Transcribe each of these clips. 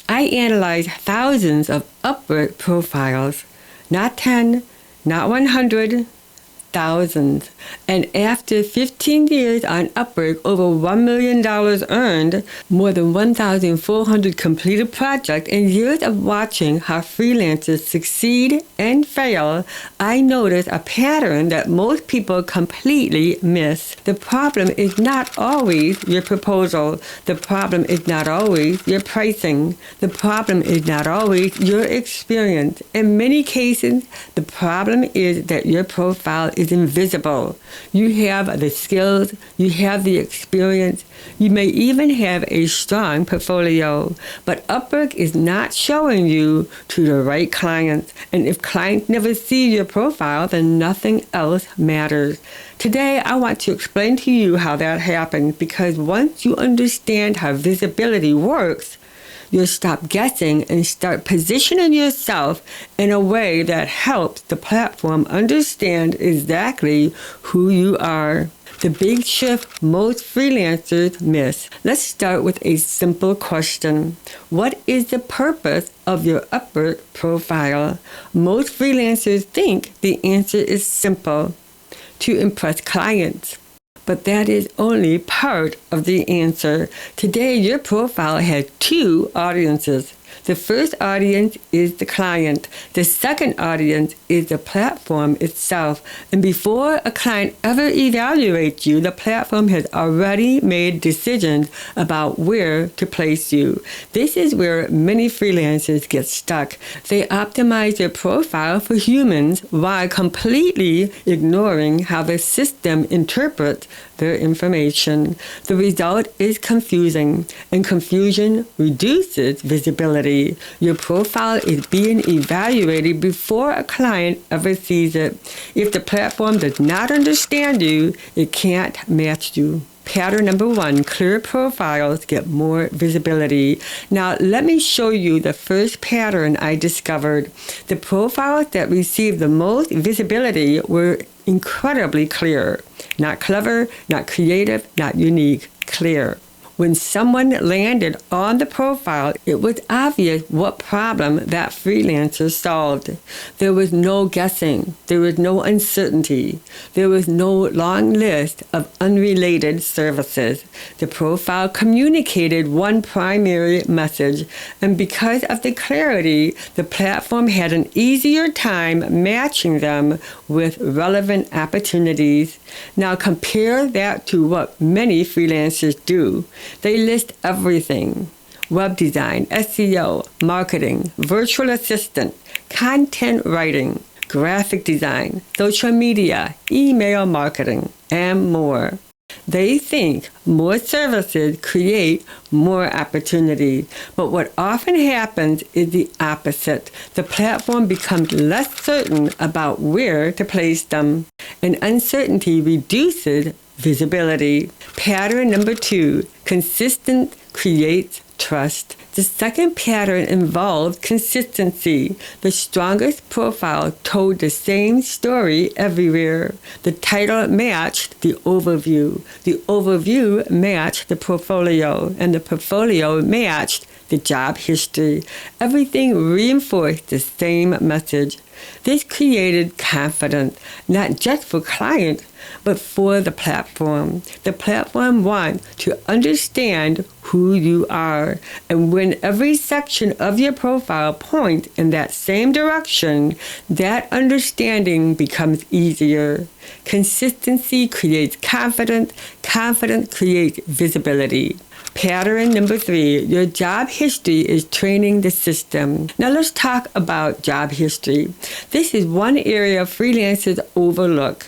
I analyzed thousands of Upwork profiles, not 10, not 100, thousands. And after 15 years on Upwork, over $1 million earned, more than 1,400 completed projects, and years of watching how freelancers succeed and fail, I noticed a pattern that most people completely miss. The problem is not always your proposal. The problem is not always your pricing. The problem is not always your experience. In many cases, the problem is that your profile is invisible. You have the skills, you have the experience, you may even have a strong portfolio, but Upwork is not showing you to the right clients. And if clients never see your profile, then nothing else matters. Today, I want to explain to you how that happens, because once you understand how visibility works, you'll stop guessing and start positioning yourself in a way that helps the platform understand exactly who you are. The big shift most freelancers miss. Let's start with a simple question. What is the purpose of your Upwork profile? Most freelancers think the answer is simple: to impress clients. But that is only part of the answer. Today, your profile has two audiences. The first audience is the client. The second audience is the platform itself. And before a client ever evaluates you, the platform has already made decisions about where to place you. This is where many freelancers get stuck. They optimize their profile for humans while completely ignoring how the system interprets their information. The result is confusing, and confusion reduces visibility. Your profile is being evaluated before a client ever sees it. If the platform does not understand you, it can't match you. Pattern number one: clear profiles get more visibility. Now, let me show you the first pattern I discovered. The profiles that received the most visibility were incredibly clear. Not clever, not creative, not unique, clear. When someone landed on the profile, it was obvious what problem that freelancer solved. There was no guessing. There was no uncertainty. There was no long list of unrelated services. The profile communicated one primary message, and because of the clarity, the platform had an easier time matching them with relevant opportunities. Now compare that to what many freelancers do. They list everything: web design, SEO, marketing, virtual assistant, content writing, graphic design, social media, email marketing, and more. They think more services create more opportunity, but what often happens is the opposite. The platform becomes less certain about where to place them, and uncertainty reduces visibility. Pattern number two: consistent creates trust. The second pattern involves consistency. The strongest profile told the same story everywhere. The title matched the overview. The overview matched the portfolio, and the portfolio matched the job history. Everything reinforced the same message. This created confidence, not just for clients, but for the platform. The platform wants to understand who you are. And when every section of your profile points in that same direction, that understanding becomes easier. Consistency creates confidence. Confidence creates visibility. Pattern number three: your job history is training the system. Now let's talk about job history. This is one area freelancers overlook.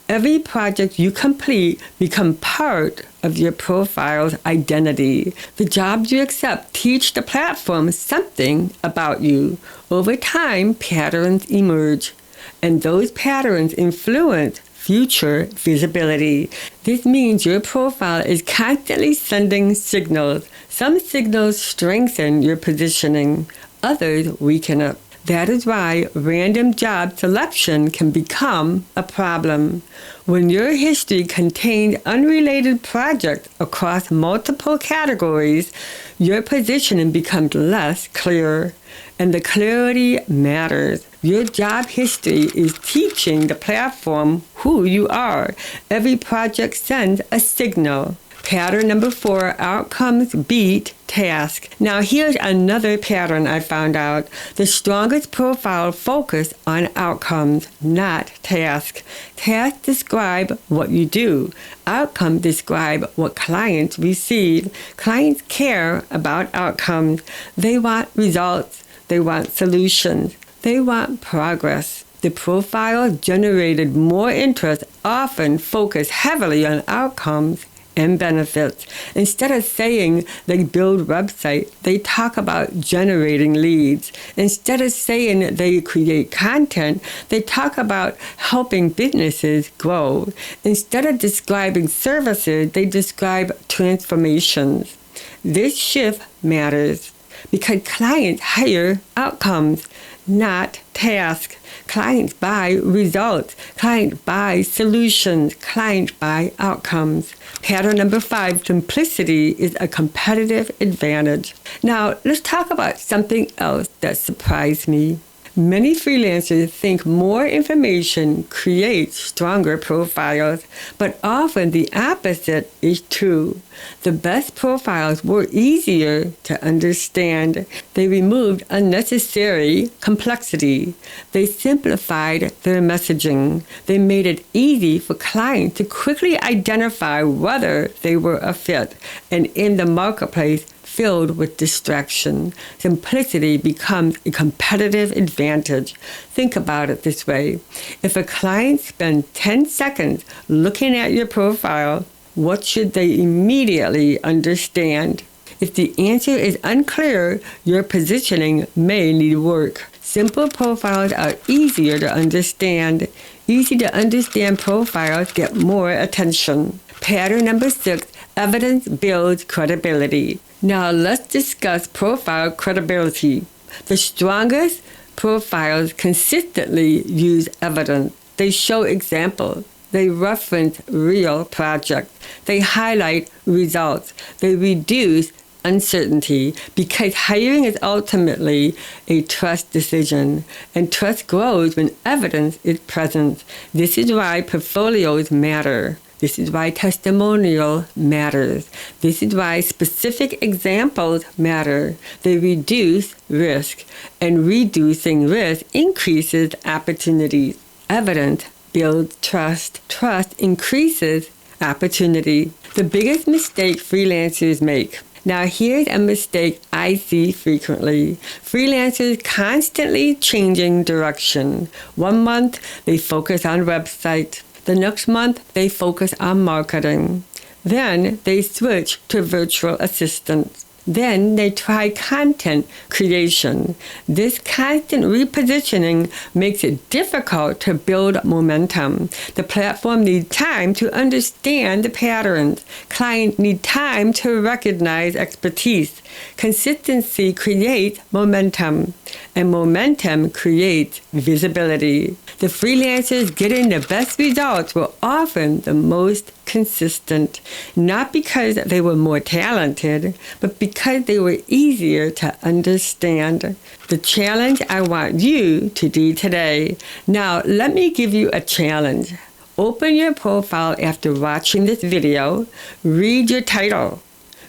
Every project you complete becomes part of your profile's identity. The jobs you accept teach the platform something about you. Over time, patterns emerge, and those patterns influence future visibility. This means your profile is constantly sending signals. Some signals strengthen your positioning, others weaken it. That is why random job selection can become a problem. When your history contained unrelated projects across multiple categories, your positioning becomes less clear. And the clarity matters. Your job history is teaching the platform who you are. Every project sends a signal. Pattern number 4, outcomes beat task. Now here's another pattern I found out. The strongest profile focus on outcomes, not task. Tasks describe what you do. Outcomes describe what clients receive. Clients care about outcomes. They want results. They want solutions. They want progress. The profile generated more interest often focus heavily on outcomes and benefits. Instead of saying they build websites, they talk about generating leads. Instead of saying they create content, they talk about helping businesses grow. Instead of describing services, they describe transformations. This shift matters because clients hire outcomes, not tasks. Clients buy results. Clients buy solutions. Clients buy outcomes. Pattern number 5, simplicity is a competitive advantage. Now, let's talk about something else that surprised me. Many freelancers think more information creates stronger profiles, but often the opposite is true. The best profiles were easier to understand. They removed unnecessary complexity. They simplified their messaging. They made it easy for clients to quickly identify whether they were a fit. And in the marketplace, filled with distraction, simplicity becomes a competitive advantage. Think about it this way. If a client spends 10 seconds looking at your profile, what should they immediately understand? If the answer is unclear, your positioning may need work. Simple profiles are easier to understand. Easy to understand profiles get more attention. Pattern number 6, evidence builds credibility. Now let's discuss profile credibility. The strongest profiles consistently use evidence. They show examples. They reference real projects. They highlight results. They reduce uncertainty because hiring is ultimately a trust decision, and trust grows when evidence is present. This is why portfolios matter. This is why testimonial matters. This is why specific examples matter. They reduce risk, and reducing risk increases opportunities. Evidence builds trust. Trust increases opportunity. The biggest mistake freelancers make. Now here's a mistake I see frequently. Freelancers constantly changing direction. One month they focus on websites. The next month, they focus on marketing. Then they switch to virtual assistants. Then they try content creation. This constant repositioning makes it difficult to build momentum. The platform needs time to understand the patterns. Clients need time to recognize expertise. Consistency creates momentum, and momentum creates visibility. The freelancers getting the best results were often the most consistent, not because they were more talented, but because they were easier to understand. The challenge I want you to do today. Now, let me give you a challenge. Open your profile after watching this video. Read your title.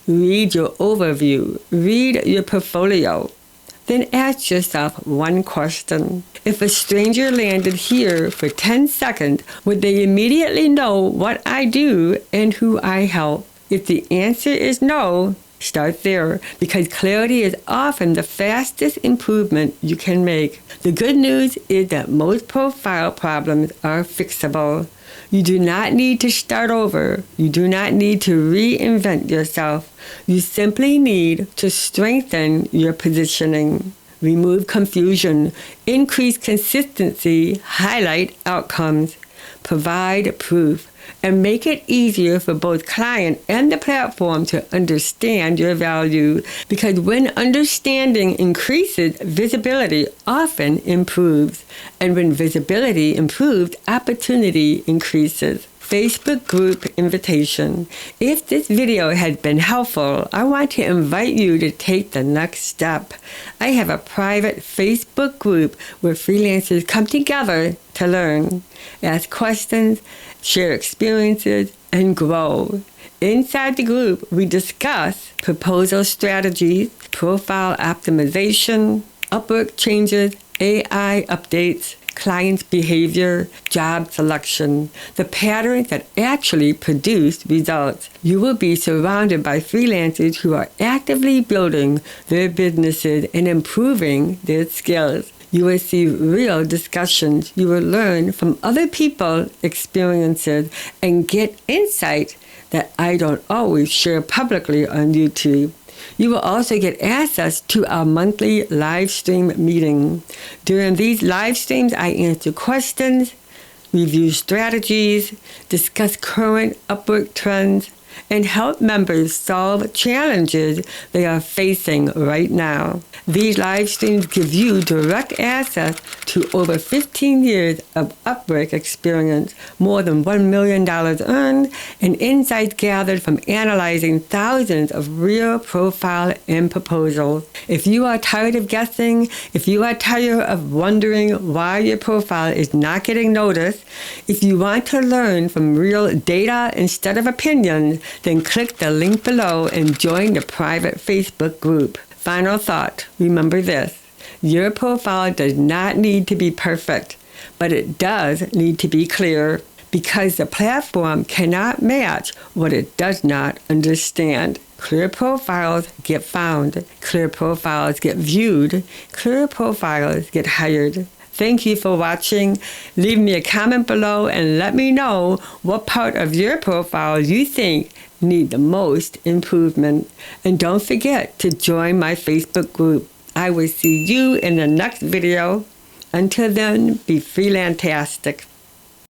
Read your overview. Read your portfolio. Then ask yourself one question. If a stranger landed here for 10 seconds, would they immediately know what I do and who I help? If the answer is no, start there, because clarity is often the fastest improvement you can make. The good news is that most profile problems are fixable. You do not need to start over. You do not need to reinvent yourself. You simply need to strengthen your positioning. Remove confusion. Increase consistency. Highlight outcomes. Provide proof. and make it easier for both client and the platform to understand your value. Because when understanding increases, visibility often improves. And when visibility improves, opportunity increases. Facebook group invitation. If this video has been helpful, I want to invite you to take the next step. I have a private Facebook group where freelancers come together to learn, ask questions, share experiences, and grow. Inside the group, we discuss proposal strategies, profile optimization, Upwork changes, AI updates, client's behavior, job selection, the patterns that actually produce results. You will be surrounded by freelancers who are actively building their businesses and improving their skills. You will see real discussions. You will learn from other people's experiences and get insight that I don't always share publicly on YouTube. You will also get access to our monthly live stream meeting. During these live streams, I answer questions, review strategies, discuss current Upwork trends, and help members solve challenges they are facing right now. These live streams give you direct access to over 15 years of Upwork experience, more than $1 million earned, and insights gathered from analyzing thousands of real profile and proposals. If you are tired of guessing, if you are tired of wondering why your profile is not getting noticed, if you want to learn from real data instead of opinions, then click the link below and join the private Facebook group. Final thought, remember this. Your profile does not need to be perfect, but it does need to be clear, because the platform cannot match what it does not understand. Clear profiles get found. Clear profiles get viewed. Clear profiles get hired. Thank you for watching. Leave me a comment below and let me know what part of your profile you think need the most improvement. And don't forget to join my Facebook group. I will see you in the next video. Until then, be freelantastic.